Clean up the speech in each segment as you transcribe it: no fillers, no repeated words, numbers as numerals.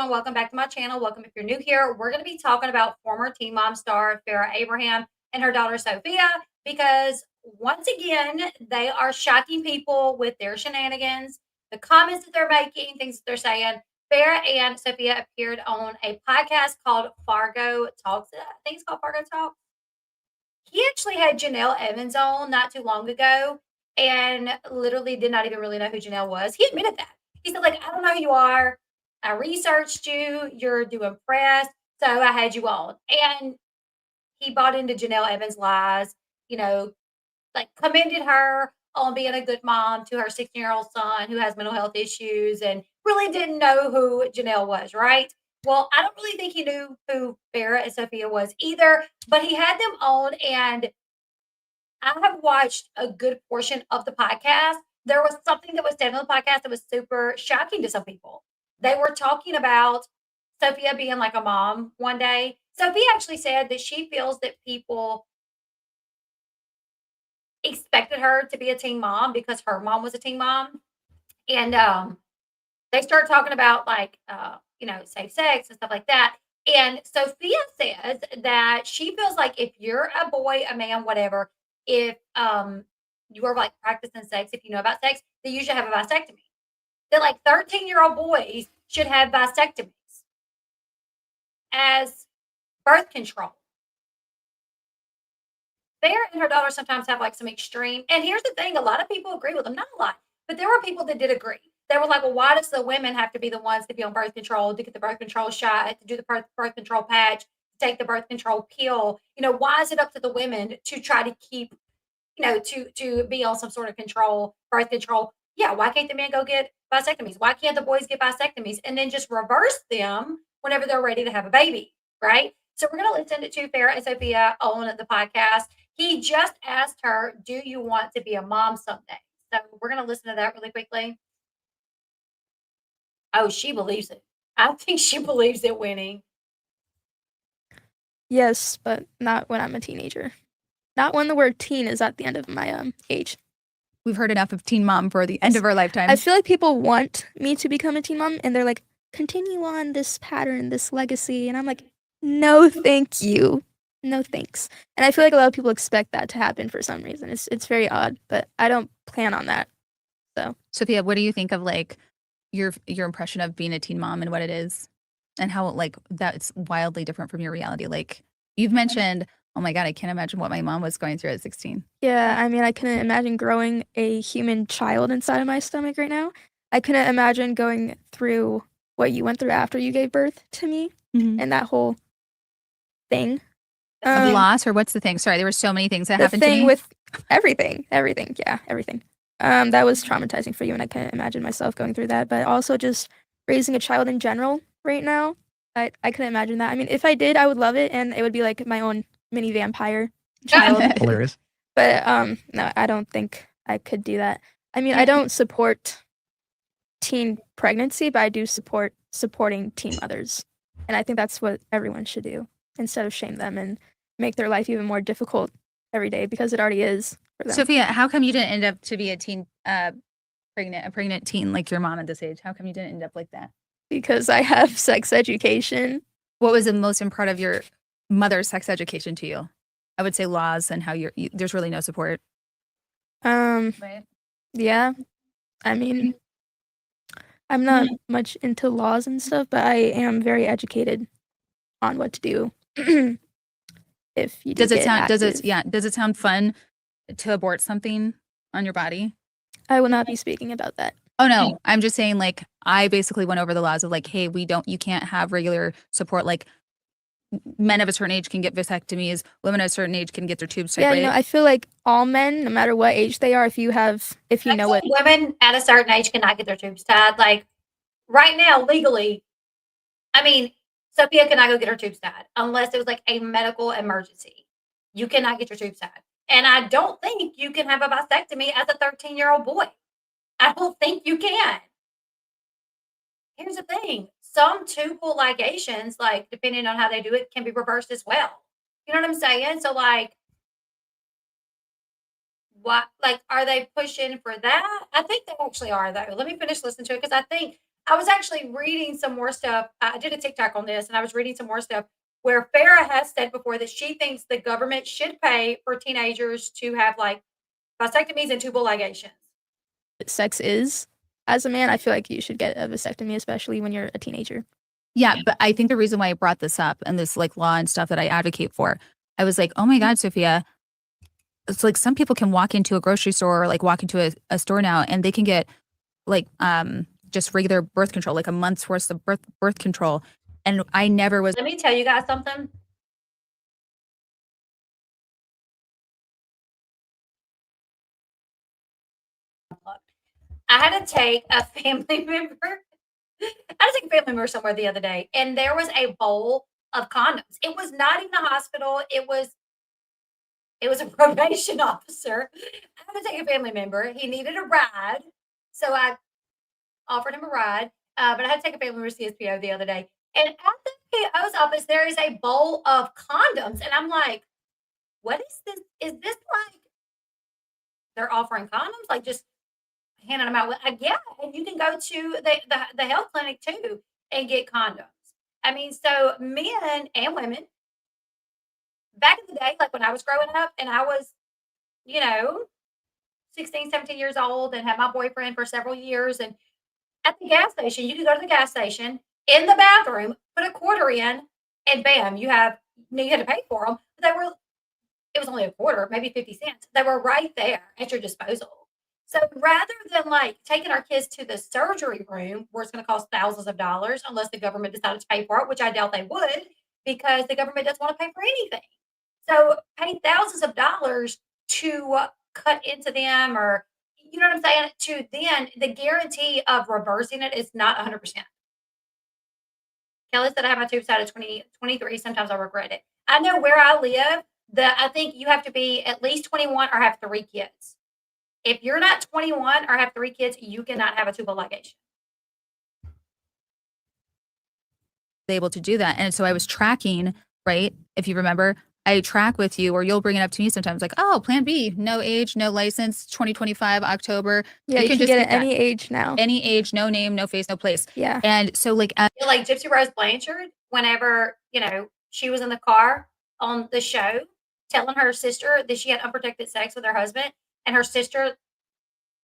and welcome back to my channel. Welcome if you're new here. We're going to be talking about former Teen Mom star Farrah Abraham and her daughter Sophia because once again, they are shocking people with their shenanigans, the comments that they're making, things that they're saying. Farrah and Sophia appeared on a podcast called Fargo Talks. I think it's called Fargo Talks. He actually had Janelle Evans on not too long ago and literally did not even really know who Janelle was. He admitted that. He said, like, I don't know who you are. I researched you. You're doing press. So I had you on. And he bought into Janelle Evans' lies, you know, like commended her on being a good mom to her 16-year-old son who has mental health issues and really didn't know who Janelle was, right? Well, I don't really think he knew who Farrah and Sophia was either, but he had them on, and I have watched a good portion of the podcast. There was something that was said on the podcast that was super shocking to some people. They were talking about Sophia being like a mom one day. Sophia actually said that she feels that people expected her to be a teen mom because her mom was a teen mom. And they started talking about like, safe sex and stuff like that. And Sophia says that she feels like if you're a boy, a man, whatever, if you are like practicing sex, if you know about sex, then you should have a vasectomy. That like 13-year-old boys should have vasectomies as birth control. Farrah and her daughter sometimes have like some extreme. And here's the thing: a lot of people agree with them, not a lot, but there were people that did agree. They were like, well, why does the women have to be the ones to be on birth control, to get the birth control shot, to do the birth control patch, to take the birth control pill? Why is it up to the women to try to keep, to be on some sort of birth control? Yeah, why can't the men go get vasectomies? Why can't the boys get vasectomies and then just reverse them whenever they're ready to have a baby, right? So we're going to listen to Farrah and Sophia on the podcast. He just asked her, do you want to be a mom someday? So we're going to listen to that really quickly. Oh, she believes it. I think she believes it, Winnie. Yes, but not when I'm a teenager. Not when the word teen is at the end of my age. We've heard enough of teen mom for the end of our lifetime. I feel like people want me to become a teen mom, and they're like, continue on this pattern, this legacy. And I'm like, no, thank you. No, thanks. And I feel like a lot of people expect that to happen for some reason. It's very odd, but I don't plan on that. So, Sophia, what do you think of like your impression of being a teen mom and what it is, and how like that's wildly different from your reality? Like you've mentioned, oh my God, I can't imagine what my mom was going through at 16. Yeah, I mean, I couldn't imagine growing a human child inside of my stomach right now. I couldn't imagine going through what you went through after you gave birth to me and that whole thing. Of loss, or what's the thing? Sorry, there were so many things that happened to me. The thing with everything. Yeah, everything. That was traumatizing for you, and I couldn't imagine myself going through that. But also just raising a child in general right now, I couldn't imagine that. I mean, if I did, I would love it, and it would be like my own mini vampire child. Hilarious. But no, I don't think I could do that. I mean, I don't support teen pregnancy, but I do support supporting teen mothers, and I think that's what everyone should do instead of shame them and make their life even more difficult every day, because it already is for them. Sophia, how come you didn't end up to be a teen, a pregnant teen like your mom at this age? How come you didn't end up like that? Because I have sex education. What was the most important part of your mother's sex education to you? I would say laws and how there's really no support. Right. Yeah. I mean, I'm not much into laws and stuff, but I am very educated on what to do. If you does it sound fun to abort something on your body? I will not be speaking about that. Oh no, I'm just saying, like, I basically went over the laws of like, hey, you can't have regular support. Like, men of a certain age can get vasectomies, women of a certain age can get their tubes tied. Yeah, right? I feel like all men, no matter what age they are, if you know it. Women at a certain age cannot get their tubes tied. Like right now, legally, I mean, Sophia cannot go get her tubes tied unless it was like a medical emergency. You cannot get your tubes tied. And I don't think you can have a vasectomy as a 13-year-old boy. I don't think you can. Here's the thing. Some tubal ligations, like depending on how they do it, can be reversed as well. You know what I'm saying? So like, what, like, are they pushing for that? I think they actually are though. Let me finish listening to it because I was actually reading some more stuff. I did a TikTok on this, and I was reading some more stuff where Farah has said before that she thinks the government should pay for teenagers to have like vasectomies and tubal ligations. Sex is, as a man, I feel like you should get a vasectomy, especially when you're a teenager. Yeah, but I think the reason why I brought this up and this like law and stuff that I advocate for, I was like, oh my God, Sophia, it's like some people can walk into a grocery store or like walk into a store now and they can get like just regular birth control, like a month's worth of birth control. And I never was. Let me tell you guys something. I had to take a family member. I had to take a family member somewhere the other day, and there was a bowl of condoms. It was not even a hospital. It was a probation officer. I had to take a family member. He needed a ride, so I offered him a ride. But I had to take a family member to CSPO the other day, and at the PO's office there is a bowl of condoms, and I'm like, "What is this? Is this like they're offering condoms? Like just handing them out? Yeah, and you can go to the health clinic too and get condoms. I mean, so men and women back in the day, like when I was growing up and I was, you know, 16, 17 years old and had my boyfriend for several years. And at the gas station, you could go to the gas station in the bathroom, put a quarter in, and bam, you had to pay for them. It was only a quarter, maybe 50 cents. They were right there at your disposal. So rather than like taking our kids to the surgery room where it's going to cost thousands of dollars, unless the government decided to pay for it, which I doubt they would, because the government doesn't want to pay for anything. So pay thousands of dollars to cut into them, or you know what I'm saying? To then the guarantee of reversing it is not 100%. Kelly said I have my tubes out at 23. Sometimes I regret it. I know where I live, I think you have to be at least 21 or have 3 kids. If you're not 21 or have 3 kids, you cannot have a tubal ligation. Able to do that. And so I was tracking, right? If you remember, I track with you, or you'll bring it up to me sometimes like, oh, plan B, no age, no license, 2025, October. Yeah, you can just get it any age now. Any age, no name, no face, no place. Yeah. And so like Gypsy Rose Blanchard, whenever, she was in the car on the show telling her sister that she had unprotected sex with her husband, and her sister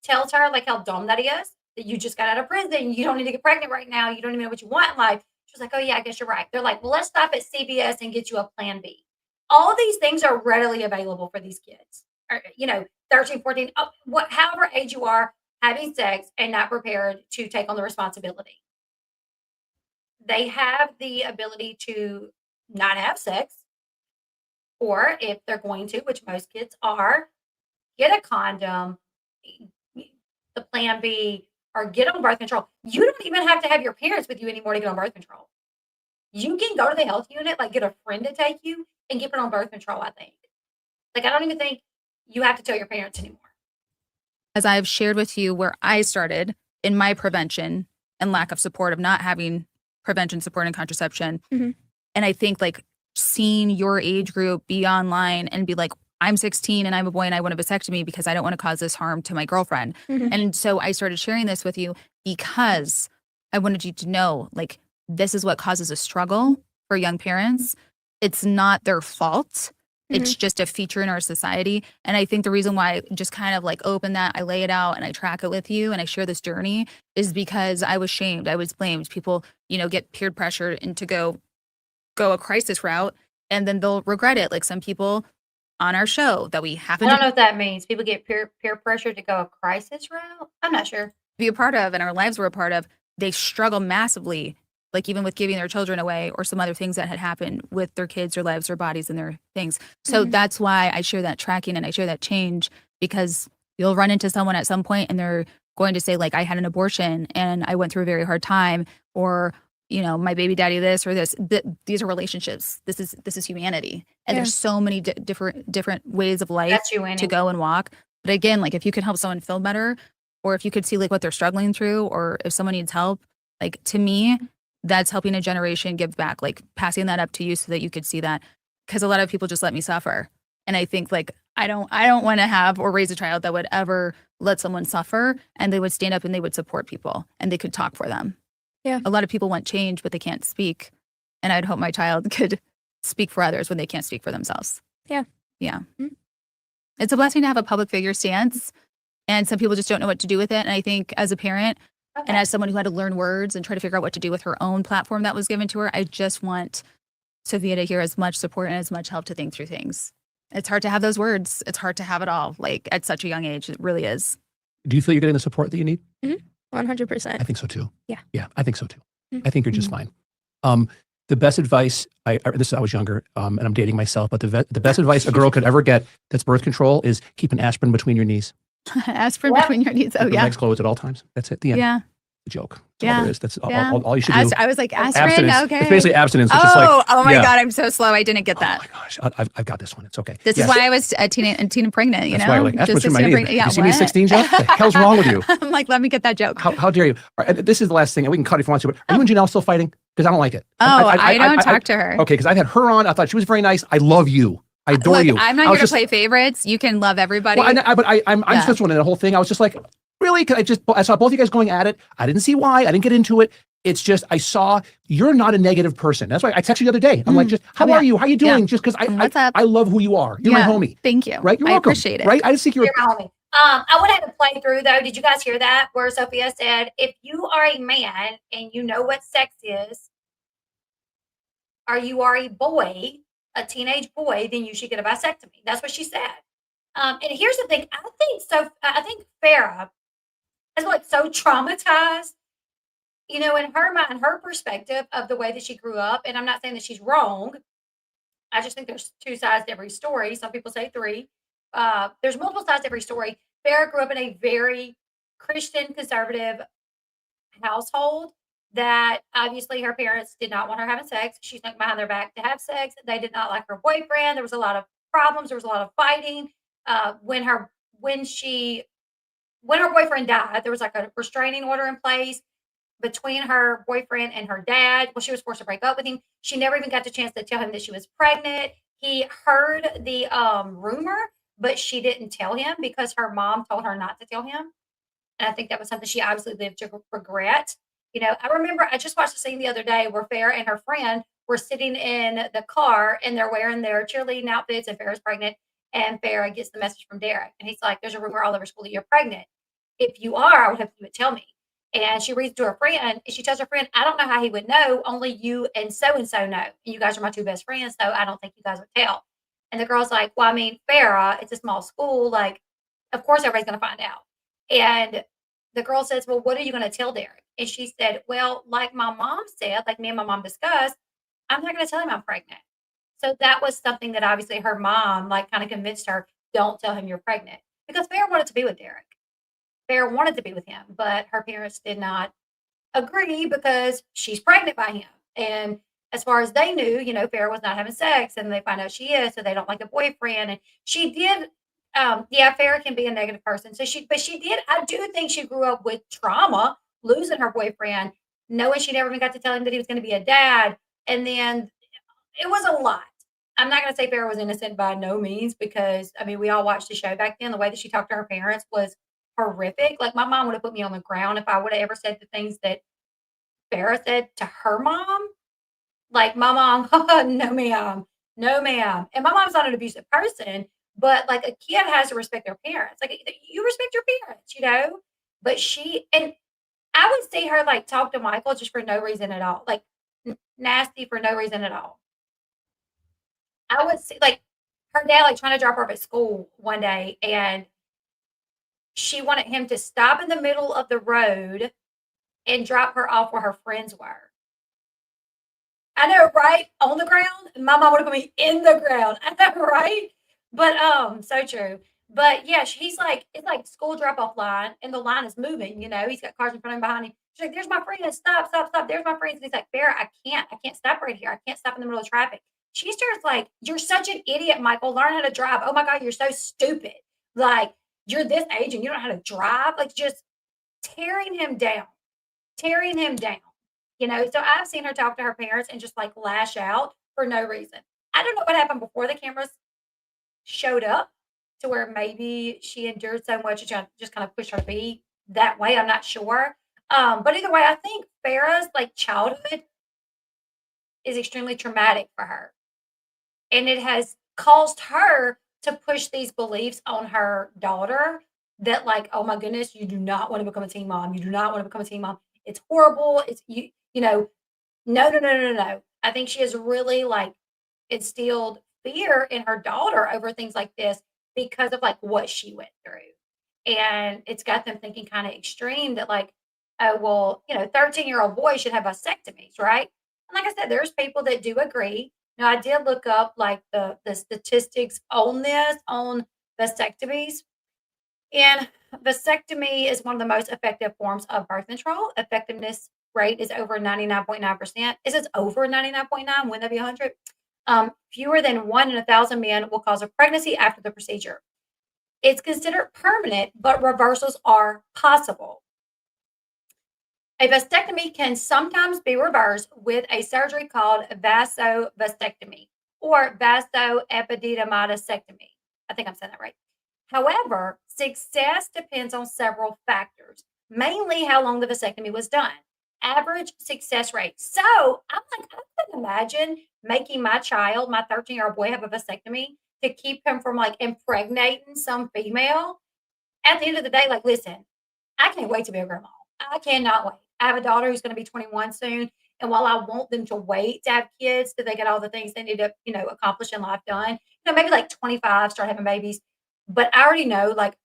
tells her like how dumb that is, that you just got out of prison, you don't need to get pregnant right now, you don't even know what you want in life. She was like, oh yeah, I guess you're right. They're like, well, let's stop at CVS and get you a plan B. All these things are readily available for these kids, or, 13, 14, however age you are, having sex and not prepared to take on the responsibility. They have the ability to not have sex, or if they're going to, which most kids are, get a condom, the plan B, or get on birth control. You don't even have to have your parents with you anymore to get on birth control. You can go to the health unit, like get a friend to take you and get put on birth control, I think. Like, I don't even think you have to tell your parents anymore. As I've shared with you where I started in my prevention and lack of support of not having prevention support and contraception. Mm-hmm. And I think like seeing your age group be online and be like, I'm 16 and I'm a boy and I want a vasectomy because I don't want to cause this harm to my girlfriend. Mm-hmm. And so I started sharing this with you because I wanted you to know, like, this is what causes a struggle for young parents. It's not their fault. It's just a feature in our society. And I think the reason why I just kind of like open that, I lay it out and I track it with you and I share this journey is because I was shamed. I was blamed. People, get peer pressured into go a crisis route and then they'll regret it. Like some people on our show that we happen I don't know what that means. People get peer pressure to go a crisis route? I'm not sure. Be a part of and our lives were a part of, they struggle massively, like even with giving their children away or some other things that had happened with their kids, their lives, their bodies, and their things. So that's why I share that tracking and I share that change, because you'll run into someone at some point and they're going to say like, I had an abortion and I went through a very hard time, or, my baby daddy this or this. These are relationships. This is humanity. And there's so many different ways of life to go and walk. But again, like if you can help someone feel better, or if you could see like what they're struggling through, or if someone needs help, like to me, that's helping a generation give back, like passing that up to you so that you could see that. Because a lot of people just let me suffer. And I think like, I don't want to have or raise a child that would ever let someone suffer, and they would stand up and they would support people and they could talk for them. Yeah. A lot of people want change, but they can't speak. And I'd hope my child could speak for others when they can't speak for themselves. Yeah. Yeah. Mhm. It's a blessing to have a public figure stance. And some people just don't know what to do with it. And I think as a parent and as someone who had to learn words and try to figure out what to do with her own platform that was given to her, I just want Sophia to hear as much support and as much help to think through things. It's hard to have those words. It's hard to have it all, like at such a young age. It really is. Do you feel you're getting the support that you need? 100%. I think so too. Yeah. Yeah, I think so too. Mhm. I think you're just fine. The best advice, I was younger, and I'm dating myself, but the best advice a girl could ever get that's birth control is keep an aspirin between your knees. Aspirin Yep. between your knees. Oh, Keep your yeah. legs closed at all times. That's it. The end. Yeah. The joke. That's Yeah. all there is. That's Yeah. all you should do. I was like, aspirin? Abstinence. Okay. It's basically abstinence. Which is like, Oh my yeah. God. I'm so slow. I didn't get Oh that. my gosh, I've got this one. It's okay. This Yes. is why I was a teen pregnant, you That's know? why you're like, aspirin Just between my a knees. pregnant- Yeah, You see me what? 16, Jeff? What the hell's wrong with you? I'm like, let me get that joke. How dare you? All right, this is the last thing. We can cut if you want to, but are you and Janelle still fighting? Because I don't like it. Oh, I don't talk to her. Okay, because I've had her on. I thought she was very nice. I love you. I adore Look, you. I'm not I here was to just- play favorites. You can love everybody. Well, I'm Yeah. just one in the whole thing. I was just like, really? 'Cause I saw both of you guys going at it. I didn't see why. I didn't get into it. It's just I saw you're not a negative person. That's why I texted you the other day. I'm like, just how Yeah. are you? How you doing? Yeah. Just because What's up? I love who you are. You're my Yeah. homie, Thank you. right? You're I welcome. appreciate it. Right? I just think you're. You're my homie. I would have to play through though. Did you guys hear that? Where Sophia said, if you are a man and you know what sex is, or you are a boy, a teenage boy, then you should get a vasectomy. That's what she said. And here's the thing. I think Farah is like so traumatized, you know, in her mind, her perspective of the way that she grew up. And I'm not saying that she's wrong. I just think there's two sides to every story. Some people say three. There's multiple sides to every story. Farah grew up in a very Christian conservative household that obviously her parents did not want her having sex. She went behind their back to have sex. They did not like her boyfriend. There was a lot of problems. There was a lot of fighting. When her boyfriend died, there was like a restraining order in place between her boyfriend and her dad. Well, she was forced to break up with him. She never even got the chance to tell him that she was pregnant. He heard the rumor, but she didn't tell him because her mom told her not to tell him. And I think that was something she obviously lived to regret. You know, I remember I just watched a scene the other day where Farrah and her friend were sitting in the car and they're wearing their cheerleading outfits and Farrah's pregnant. And Farrah gets the message from Derek. And he's like, there's a rumor all over school that you're pregnant. If you are, I would hope you would tell me. And she reads to her friend and she tells her friend, I don't know how he would know. Only you and so know. And you guys are my two best friends. So I don't think you guys would tell. And the girl's like, well, I mean, Farrah, it's a small school. Like, of course, everybody's going to find out. And the girl says, well, what are you going to tell Derek? And she said, well, like my mom said, like me and my mom discussed, I'm not going to tell him I'm pregnant. So that was something that obviously her mom like kind of convinced her, don't tell him you're pregnant. Because Farrah wanted to be with Derek. Farrah wanted to be with him, but her parents did not agree because she's pregnant by him. And as far as they knew, you know, Farrah was not having sex and they find out she is, so they don't like a boyfriend. And she did, Farrah can be a negative person. But she did, I do think she grew up with trauma, losing her boyfriend, knowing she never even got to tell him that he was going to be a dad. And then it was a lot. I'm not going to say Farrah was innocent by no means because, I mean, we all watched the show back then. The way that she talked to her parents was horrific. Like my mom would have put me on the ground if I would have ever said the things that Farrah said to her mom. Like my mom, no ma'am, no ma'am. And my mom's not an abusive person, but like a kid has to respect their parents. Like you respect your parents, you know. But I would see her like talk to Michael just for no reason at all, like nasty for no reason at all. I would see like her dad like trying to drop her off at school one day, and she wanted him to stop in the middle of the road and drop her off where her friends were. I know, right? On the ground. My mom would have put me in the ground. I know, right? But so true. But yeah, he's like, it's like school drop-off line, and the line is moving, you know. He's got cars in front of him behind him. She's like, there's my friend. Stop, stop, stop. There's my friends. And he's like, Farrah, I can't stop right here. I can't stop in the middle of traffic. She starts like, you're such an idiot, Michael. Learn how to drive. Oh my God, you're so stupid. Like, you're this age and you don't know how to drive. Like just tearing him down. You know, so I've seen her talk to her parents and just like lash out for no reason. I don't know what happened before the cameras showed up to where maybe she endured so much and just kind of pushed her to be that way. I'm not sure. But either way, I think Farrah's like childhood is extremely traumatic for her. And it has caused her to push these beliefs on her daughter that, like, oh my goodness, you do not want to become a teen mom. You do not want to become a teen mom. It's horrible. It's you know, no, no, no, no, no. I think she has really like instilled fear in her daughter over things like this because of like what she went through. And it's got them thinking kind of extreme that like, oh well, 13-year-old boys should have vasectomies, right? And like I said, there's people that do agree. Now I did look up like the statistics on this on vasectomies. And vasectomy is one of the most effective forms of birth control. Effectiveness rate is over 99.9%. Is it over 99.9? Wouldn't that be 100? Fewer than 1 in 1,000 men will cause a pregnancy after the procedure. It's considered permanent, but reversals are possible. A vasectomy can sometimes be reversed with a surgery called vasectomy or vasoepididymatosectomy. I think I'm saying that right. However, success depends on several factors, mainly how long the vasectomy was done. Average success rate. So I'm like, I couldn't imagine making my child, my 13-year-old boy, have a vasectomy to keep him from like impregnating some female. At the end of the day, like, listen, I can't wait to be a grandma. I cannot wait. I have a daughter who's going to be 21 soon. And while I want them to wait to have kids till they get all the things they need to, accomplish in life done, maybe like 25, start having babies. But I already know, like,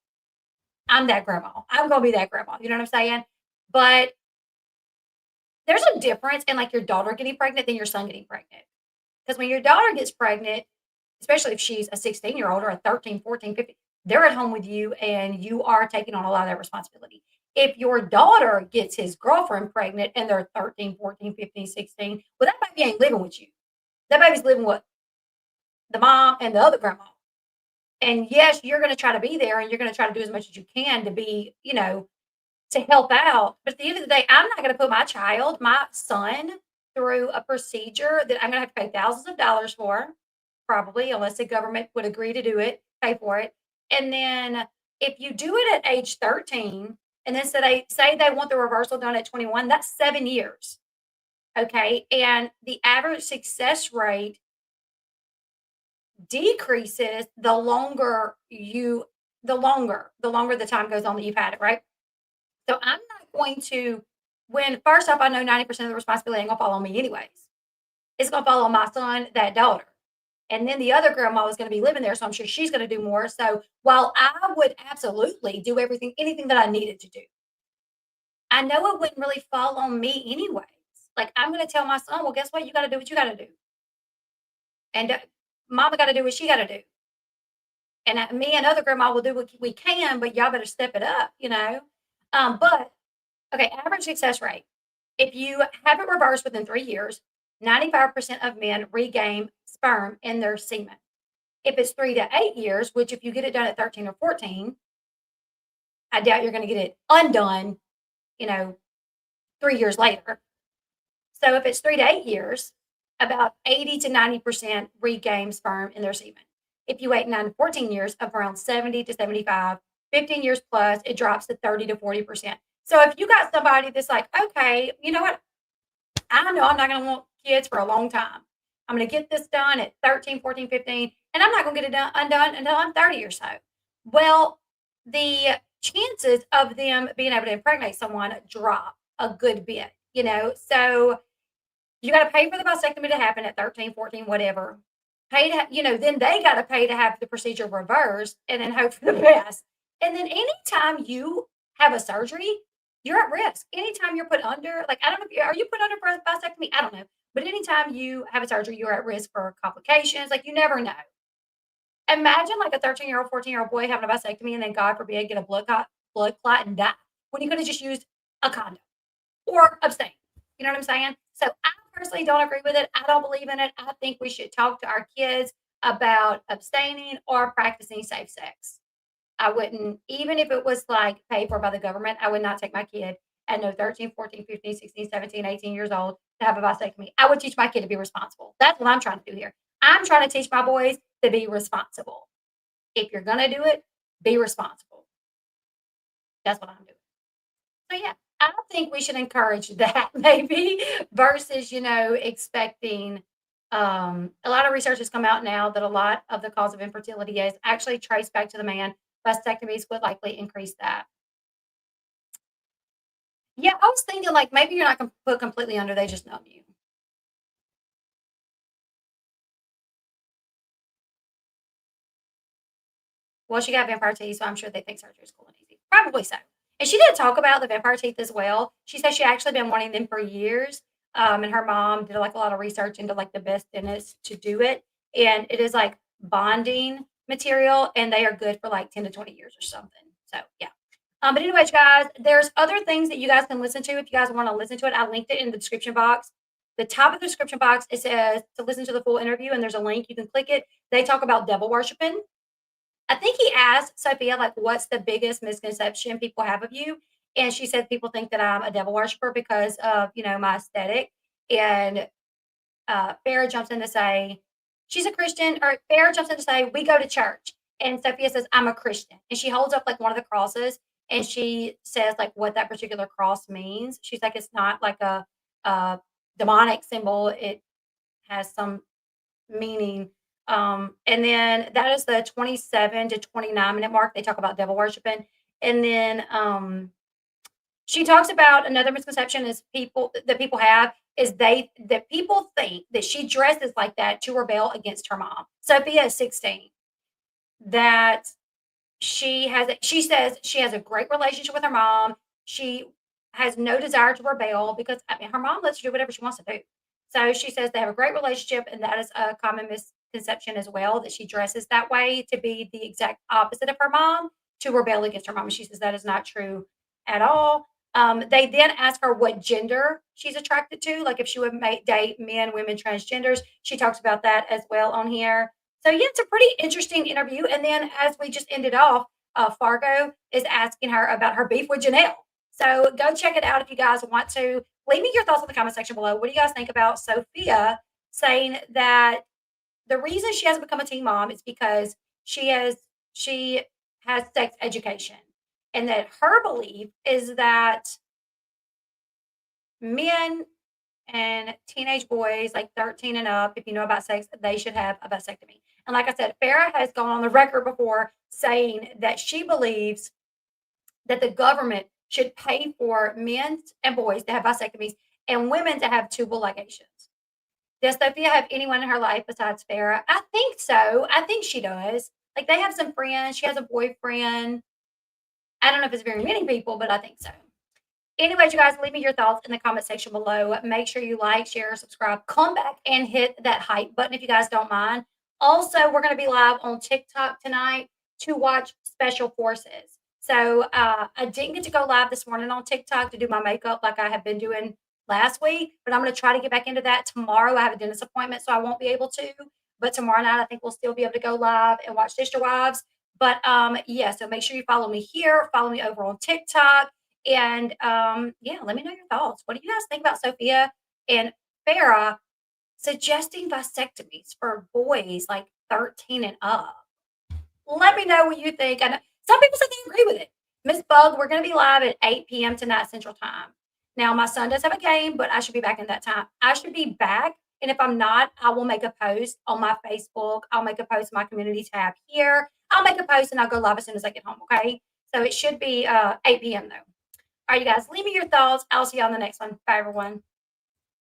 I'm that grandma. I'm going to be that grandma. You know what I'm saying? But there's a difference in like your daughter getting pregnant than your son getting pregnant. Because when your daughter gets pregnant, especially if she's a 16-year-old or a 13, 14, 15, they're at home with you and you are taking on a lot of that responsibility. If your daughter gets his girlfriend pregnant and they're 13, 14, 15, 16, well, that baby ain't living with you. That baby's living with the mom and the other grandma. And yes, you're going to try to be there and you're going to try to do as much as you can to be, to help out. But at the end of the day, I'm not going to put my child, my son, through a procedure that I'm going to have to pay thousands of dollars for, probably, unless the government would agree to do it, pay for it. And then if you do it at age 13, and then so they say they want the reversal done at 21, that's 7 years. Okay. And the average success rate decreases the longer the time goes on that you've had it, right? So I'm not going to, when first off, I know 90% of the responsibility ain't gonna fall on me anyways. It's gonna fall on my son, that daughter. And then the other grandma is gonna be living there, so I'm sure she's gonna do more. So while I would absolutely do anything that I needed to do, I know it wouldn't really fall on me anyways. Like I'm gonna tell my son, well, guess what? You gotta do what you gotta do. And mama gotta do what she gotta do. And me and other grandma will do what we can, but y'all better step it up, But okay, average success rate. If you have it reversed within 3 years, 95% of men regain sperm in their semen. If it's 3 to 8 years, which if you get it done at 13 or 14, I doubt you're going to get it undone, 3 years later. So if it's 3 to 8 years, about 80 to 90% regain sperm in their semen. If you wait 9 to 14 years, of around 70 to 75, 15 years plus, it drops to 30 to 40%. So if you got somebody that's like, okay, you know what? I know I'm not going to want kids for a long time. I'm going to get this done at 13, 14, 15, and I'm not going to get it undone until I'm 30 or so. Well, the chances of them being able to impregnate someone drop a good bit, So you got to pay for the vasectomy to happen at 13, 14, whatever. Pay to, then they got to pay to have the procedure reversed and then hope for the best. And then anytime you have a surgery, you're at risk. Anytime you're put under, like, I don't know are you put under for a vasectomy? I don't know. But anytime you have a surgery, you're at risk for complications. Like, you never know. Imagine like a 13-year-old, 14-year-old boy having a vasectomy and then, God forbid, get a blood clot and die when he could have just used a condom or abstain. You know what I'm saying? So I personally don't agree with it. I don't believe in it. I think we should talk to our kids about abstaining or practicing safe sex. I wouldn't, even if it was like paid for by the government, I would not take my kid at no 13, 14, 15, 16, 17, 18 years old to have a vasectomy. I would teach my kid to be responsible. That's what I'm trying to do here. I'm trying to teach my boys to be responsible. If you're going to do it, be responsible. That's what I'm doing. So yeah, I think we should encourage that maybe versus, expecting. A lot of research has come out now that a lot of the cause of infertility is actually traced back to the man. Vasectomies would likely increase that. Yeah, I was thinking like maybe you're not put completely under, they just numb you. Well, she got vampire teeth, so I'm sure they think surgery is cool and easy. Probably so. And she did talk about the vampire teeth as well. She said she actually been wanting them for years. And her mom did like a lot of research into like the best dentists to do it. And it is like bonding material, and they are good for like 10 to 20 years or something. So yeah. But anyways, guys, there's other things that you guys can listen to if you guys want to listen to it. I linked it in the description box. The top of the description box, it says to listen to the full interview, and there's a link. You can click it. They talk about devil worshiping. I think he asked Sophia, like, what's the biggest misconception people have of you? And she said people think that I'm a devil worshiper because of, my aesthetic. And Farrah jumps in to say, she's a Christian, or Farrah jumps in to say, we go to church. And Sophia says, I'm a Christian. And she holds up like one of the crosses, and she says like what that particular cross means. She's like, it's not like a demonic symbol. It has some meaning. And then that is the 27 to 29-minute mark. They talk about devil worshiping. And then she talks about another misconception is people have is that people think that she dresses like that to rebel against her mom. Sophia is 16. That she says she has a great relationship with her mom. She has no desire to rebel because her mom lets her do whatever she wants to do. So she says they have a great relationship, and that is a common misconception as well, that she dresses that way to be the exact opposite of her mom, to rebel against her mom. And she says that is not true at all. They then ask her what gender she's attracted to, like if she would date men, women, transgenders. She talks about that as well on here. So yeah, it's a pretty interesting interview. And then as we just ended off, Fargo is asking her about her beef with Janelle. So go check it out if you guys want to. Leave me your thoughts in the comment section below. What do you guys think about Sophia saying that the reason she hasn't become a teen mom is because she has sex education, and that her belief is that men and teenage boys like 13 and up, if you know about sex, they should have a vasectomy. And like I said, Farah has gone on the record before saying that she believes that the government should pay for men and boys to have vasectomies and women to have tubal ligations. Does Sophia have anyone in her life besides Farah? I think so. I think she does. Like they have some friends. She has a boyfriend. I don't know if it's very many people, but I think so. Anyways, you guys, leave me your thoughts in the comment section below. Make sure you like, share, subscribe, come back and hit that hype button if you guys don't mind. Also, we're going to be live on TikTok tonight to watch Special Forces. So I didn't get to go live this morning on TikTok to do my makeup like I have been doing last week, but I'm going to try to get back into that tomorrow. I have a dentist appointment, so I won't be able to. But tomorrow night, I think we'll still be able to go live and watch Sister Wives. But yeah, so make sure you follow me here. Follow me over on TikTok. And yeah, let me know your thoughts. What do you guys think about Sophia and Farah suggesting vasectomies for boys like 13 and up? Let me know what you think. And some people say they agree with it. Miss Bug, we're going to be live at 8 p.m. tonight Central Time. Now, my son does have a game, but I should be back in that time. I should be back. And if I'm not, I will make a post on my Facebook. I'll make a post in my community tab here. I'll make a post and I'll go live as soon as I get home, okay? So it should be 8 p.m. though. All right, you guys, leave me your thoughts. I'll see you on the next one. Bye, everyone.